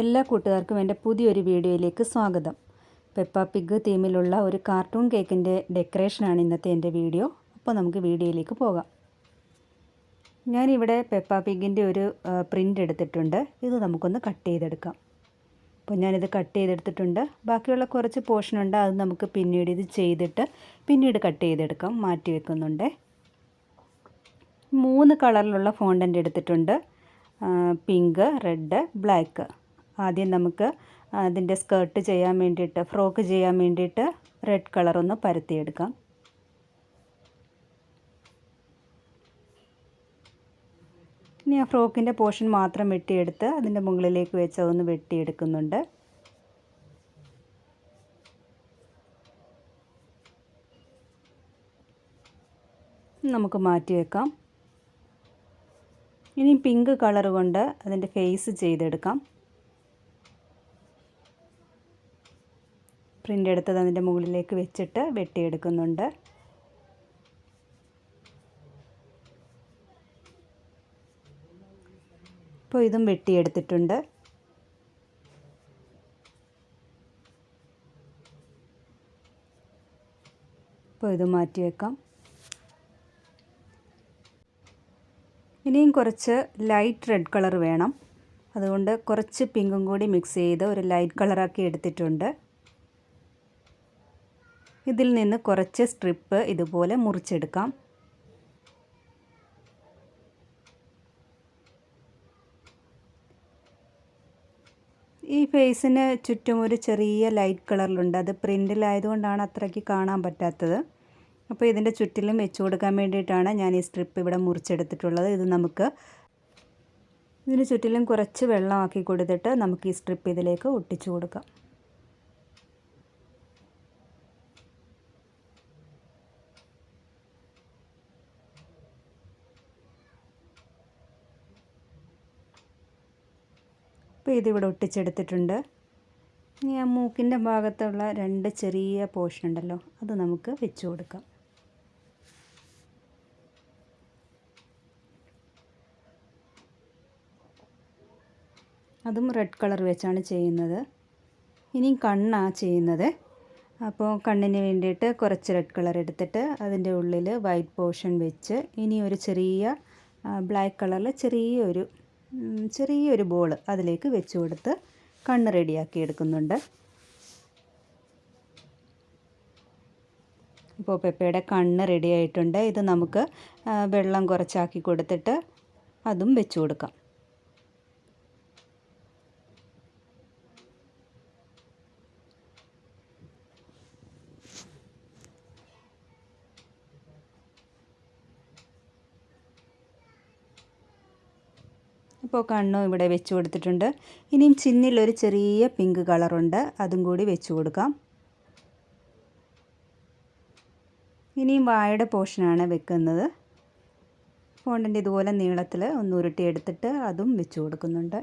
എല്ലാ കൂട്ടുകാർക്കും എൻ്റെ പുതിയൊരു വീഡിയോയിലേക്ക് സ്വാഗതം. പെപ്പ പിഗ് തീമിലുള്ള ഒരു കാർട്ടൂൺ കേക്കിൻ്റെ ഡെക്കറേഷനാണ് ഇന്നത്തെ എൻ്റെ വീഡിയോ. അപ്പോൾ നമുക്ക് വീഡിയോയിലേക്ക് പോകാം. ഞാനിവിടെ പെപ്പ പിഗിൻ്റെ ഒരു പ്രിൻ്റ് എടുത്തിട്ടുണ്ട്. ഇത് നമുക്കൊന്ന് കട്ട് ചെയ്തെടുക്കാം. അപ്പോൾ ഞാനിത് കട്ട് ചെയ്തെടുത്തിട്ടുണ്ട്. ബാക്കിയുള്ള കുറച്ച് പോർഷനുണ്ട്, അത് നമുക്ക് പിന്നീട് ഇത് ചെയ്തിട്ട് പിന്നീട് കട്ട് ചെയ്തെടുക്കാം. മാറ്റി വെക്കുന്നുണ്ട്. 3 കളറിലുള്ള ഫോണ്ടൻ്റ് എടുത്തിട്ടുണ്ട്, പിങ്ക്, റെഡ്, ബ്ലാക്ക്. ആദ്യം നമുക്ക് അതിൻ്റെ സ്കേർട്ട് ചെയ്യാൻ വേണ്ടിയിട്ട്, ഫ്രോക്ക് ചെയ്യാൻ വേണ്ടിയിട്ട് റെഡ് കളറൊന്ന് പരത്തിയെടുക്കാം. ഇനി ആ ഫ്രോക്കിൻ്റെ പോർഷൻ മാത്രം വെട്ടിയെടുത്ത് അതിൻ്റെ മുകളിലേക്ക് വെച്ച് അതൊന്ന് വെട്ടിയെടുക്കുന്നുണ്ട്. നമുക്ക് മാറ്റി വെക്കാം. ഇനി പിങ്ക് കളർ കൊണ്ട് അതിൻ്റെ ഫേസ് ചെയ്തെടുക്കാം. പ്രിൻ്റ് എടുത്തത് അതിൻ്റെ മുകളിലേക്ക് വെച്ചിട്ട് വെട്ടിയെടുക്കുന്നുണ്ട്. ഇപ്പോൾ ഇതും വെട്ടിയെടുത്തിട്ടുണ്ട്. ഇപ്പോൾ ഇത് മാറ്റി വെക്കാം. ഇനിയും കുറച്ച് ലൈറ്റ് റെഡ് കളർ വേണം. അതുകൊണ്ട് കുറച്ച് പിങ്കും കൂടി മിക്സ് ചെയ്ത് ഒരു ലൈറ്റ് കളറാക്കി എടുത്തിട്ടുണ്ട്. ഇതിൽ നിന്ന് കുറച്ച് സ്ട്രിപ്പ് ഇതുപോലെ മുറിച്ചെടുക്കാം. ഈ ഫേസിന് ചുറ്റും ഒരു ചെറിയ ലൈറ്റ് കളറിലുണ്ട്. അത് പ്രിൻ്റിലായതുകൊണ്ടാണ് അത്രയ്ക്ക് കാണാൻ പറ്റാത്തത്. അപ്പോൾ ഇതിൻ്റെ ചുറ്റിലും വെച്ച് കൊടുക്കാൻ വേണ്ടിയിട്ടാണ് ഞാൻ ഈ സ്ട്രിപ്പ് ഇവിടെ മുറിച്ചെടുത്തിട്ടുള്ളത്. ഇത് നമുക്ക് ഇതിന് ചുറ്റിലും കുറച്ച് വെള്ളമാക്കി കൊടുത്തിട്ട് നമുക്ക് ഈ സ്ട്രിപ്പ് ഇതിലേക്ക് ഒട്ടിച്ചു കൊടുക്കാം. അപ്പോൾ ഇതിവിടെ ഒട്ടിച്ചെടുത്തിട്ടുണ്ട്. ഇനി ആ മൂക്കിൻ്റെ ഭാഗത്തുള്ള 2 ചെറിയ പോർഷൻ ഉണ്ടല്ലോ, അത് നമുക്ക് വെച്ച് കൊടുക്കാം. അതും റെഡ് കളർ വെച്ചാണ് ചെയ്യുന്നത്. ഇനി കണ്ണാണ് ചെയ്യുന്നത്. അപ്പോൾ കണ്ണിന് വേണ്ടിയിട്ട് കുറച്ച് റെഡ് കളർ എടുത്തിട്ട് അതിൻ്റെ ഉള്ളിൽ വൈറ്റ് പോർഷൻ വെച്ച് ഇനി ഒരു ചെറിയ ബ്ലാക്ക് കളറിൽ ചെറിയൊരു ബോൾ അതിലേക്ക് വെച്ച് കൊടുത്ത് കണ്ണ് റെഡിയാക്കി എടുക്കുന്നുണ്ട്. ഇപ്പോൾ പെപ്പയുടെ കണ്ണ് റെഡി ആയിട്ടുണ്ട്. ഇത് നമുക്ക് വെള്ളം കുറച്ചാക്കി കൊടുത്തിട്ട് അതും വെച്ച് കൊടുക്കാം. ഇപ്പോൾ കണ്ണും ഇവിടെ വെച്ച് കൊടുത്തിട്ടുണ്ട്. ഇനിയും ചിന്നിലൊരു ചെറിയ പിങ്ക് കളറുണ്ട്, അതും കൂടി വെച്ച് കൊടുക്കാം. ഇനിയും വായുടെ പോർഷനാണ് വെക്കുന്നത്. ഫോണ്ടിൻ്റെ ഇതുപോലെ നീളത്തിൽ ഒന്ന് ഉരുട്ടിയെടുത്തിട്ട് അതും വെച്ച് കൊടുക്കുന്നുണ്ട്.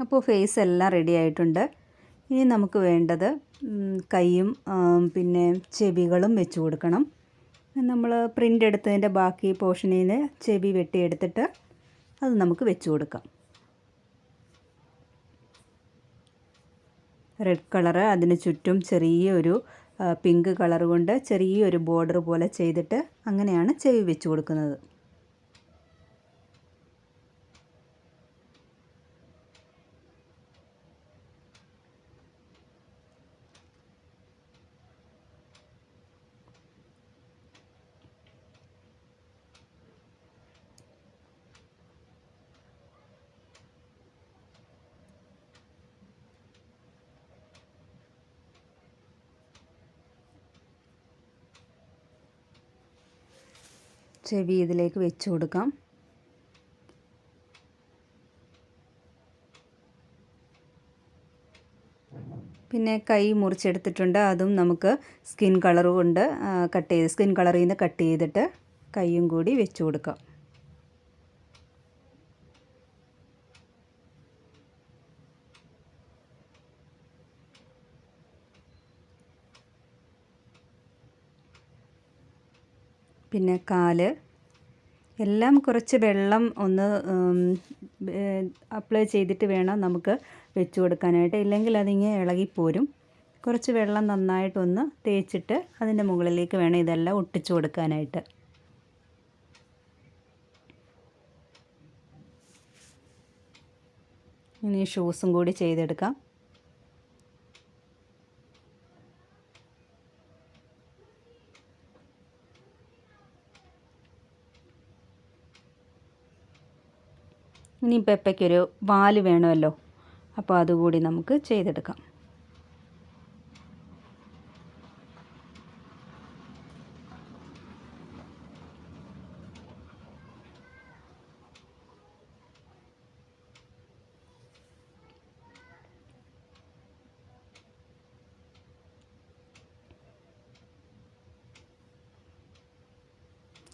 അപ്പോൾ ഫേസ് എല്ലാം റെഡി ആയിട്ടുണ്ട്. ഇനി നമുക്ക് വേണ്ടത് കൈയും പിന്നെ ചെവികളും വെച്ച് കൊടുക്കണം. നമ്മൾ പ്രിൻ്റ് എടുത്തതിൻ്റെ ബാക്കി പോർഷനിൽ നിന്ന് ചെവി വെട്ടിയെടുത്തിട്ട് അത് നമുക്ക് വെച്ച് കൊടുക്കാം. റെഡ് കളറ് അതിന് ചുറ്റും ചെറിയൊരു പിങ്ക് കളർ കൊണ്ട് ചെറിയൊരു ബോർഡർ പോലെ ചെയ്തിട്ട് അങ്ങനെയാണ് ചെവി വെച്ച് കൊടുക്കുന്നത്. ചെവി ഇതിലേക്ക് വെച്ച് കൊടുക്കാം. പിന്നെ കൈ മുറിച്ചെടുത്തിട്ടുണ്ട്, അതും നമുക്ക് സ്കിൻ കളർ കൊണ്ട് സ്കിൻ കളറിൽ നിന്ന് കട്ട് ചെയ്തിട്ട് കൈയും കൂടി വെച്ച് കൊടുക്കാം. പിന്നെ കാല് എല്ലാം കുറച്ച് വെള്ളം ഒന്ന് അപ്ലൈ ചെയ്തിട്ട് വേണം നമുക്ക് വെച്ച് കൊടുക്കാനായിട്ട്, ഇല്ലെങ്കിൽ അതിങ്ങനെ ഇളകിപ്പോരും. കുറച്ച് വെള്ളം നന്നായിട്ടൊന്ന് തേച്ചിട്ട് അതിൻ്റെ മുകളിലേക്ക് വേണം ഇതെല്ലാം ഒട്ടിച്ചു കൊടുക്കാനായിട്ട്. ഇനി ഷൂസും കൂടി ചെയ്തെടുക്കാം. ഇനി പെപ്പയ്ക്കൊരു വാല് വേണമല്ലോ, അപ്പോൾ അതുകൂടി നമുക്ക് ചെയ്തെടുക്കാം.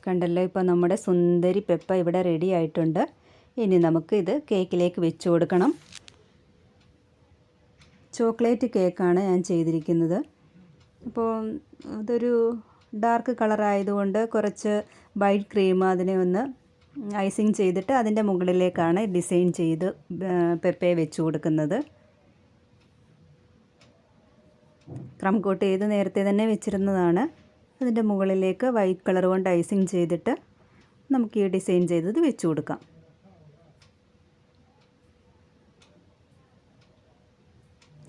കണ്ടല്ലോ, ഇപ്പോൾ നമ്മുടെ സുന്ദരി പെപ്പ ഇവിടെ റെഡി ആയിട്ടുണ്ട്. ഇനി നമുക്ക് ഇത് കേക്കിലേക്ക് വെച്ച് കൊടുക്കണം. ചോക്ലേറ്റ് കേക്കാണ് ഞാൻ ചെയ്തിരിക്കുന്നത്. അപ്പോൾ അതൊരു ഡാർക്ക് കളറായതുകൊണ്ട് കുറച്ച് വൈറ്റ് ക്രീം അതിനെ ഒന്ന് ഐസിങ് ചെയ്തിട്ട് അതിൻ്റെ മുകളിലേക്കാണ് ഡിസൈൻ ചെയ്ത് പെപ്പയെ വെച്ച് കൊടുക്കുന്നത്. ക്രം കോട്ട് ചെയ്ത് നേരത്തെ തന്നെ വെച്ചിരുന്നതാണ്. അതിൻ്റെ മുകളിലേക്ക് വൈറ്റ് കളർ കൊണ്ട് ഐസിങ് ചെയ്തിട്ട് നമുക്ക് ഈ ഡിസൈൻ ചെയ്തത് വെച്ച് കൊടുക്കാം.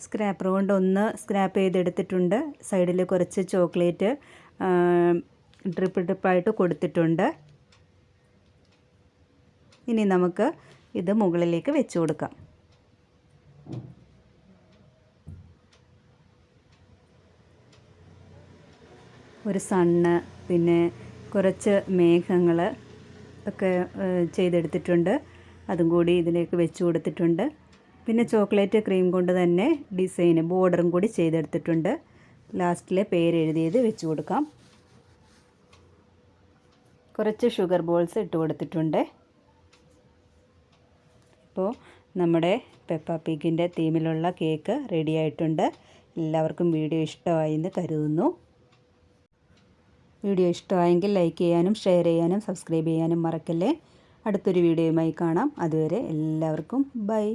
സ്ക്രാപ്പർ കൊണ്ട് ഒന്ന് സ്ക്രാപ്പ് ചെയ്തെടുത്തിട്ടുണ്ട്. സൈഡിൽ കുറച്ച് ചോക്ലേറ്റ് ഡ്രിപ്പായിട്ട് കൊടുത്തിട്ടുണ്ട്. ഇനി നമുക്ക് ഇത് മുകളിലേക്ക് വെച്ച് കൊടുക്കാം. ഒരു സണ്ണ്, പിന്നെ കുറച്ച് മേഘങ്ങൾ ഒക്കെ ചെയ്തെടുത്തിട്ടുണ്ട്. അതും കൂടി ഇതിലേക്ക് വെച്ച് കൊടുത്തിട്ടുണ്ട്. പിന്നെ ചോക്ലേറ്റ് ക്രീം കൊണ്ട് തന്നെ ഡിസൈന് ബോർഡറും കൂടി ചെയ്തെടുത്തിട്ടുണ്ട്. ലാസ്റ്റിലെ പേര് എഴുതിയത് വെച്ച് കൊടുക്കാം. കുറച്ച് ഷുഗർ ബോൾസ് ഇട്ട് കൊടുത്തിട്ടുണ്ട്. ഇപ്പോൾ നമ്മുടെ പെപ്പ പിഗിൻ്റെ തീമിലുള്ള കേക്ക് റെഡി ആയിട്ടുണ്ട്. എല്ലാവർക്കും വീഡിയോ ഇഷ്ടമായി എന്ന് കരുതുന്നു. വീഡിയോ ഇഷ്ടമായെങ്കിൽ ലൈക്ക് ചെയ്യാനും ഷെയർ ചെയ്യാനും സബ്സ്ക്രൈബ് ചെയ്യാനും മറക്കല്ലേ. അടുത്തൊരു വീഡിയോയുമായി കാണാം. അതുവരെ എല്ലാവർക്കും ബൈ.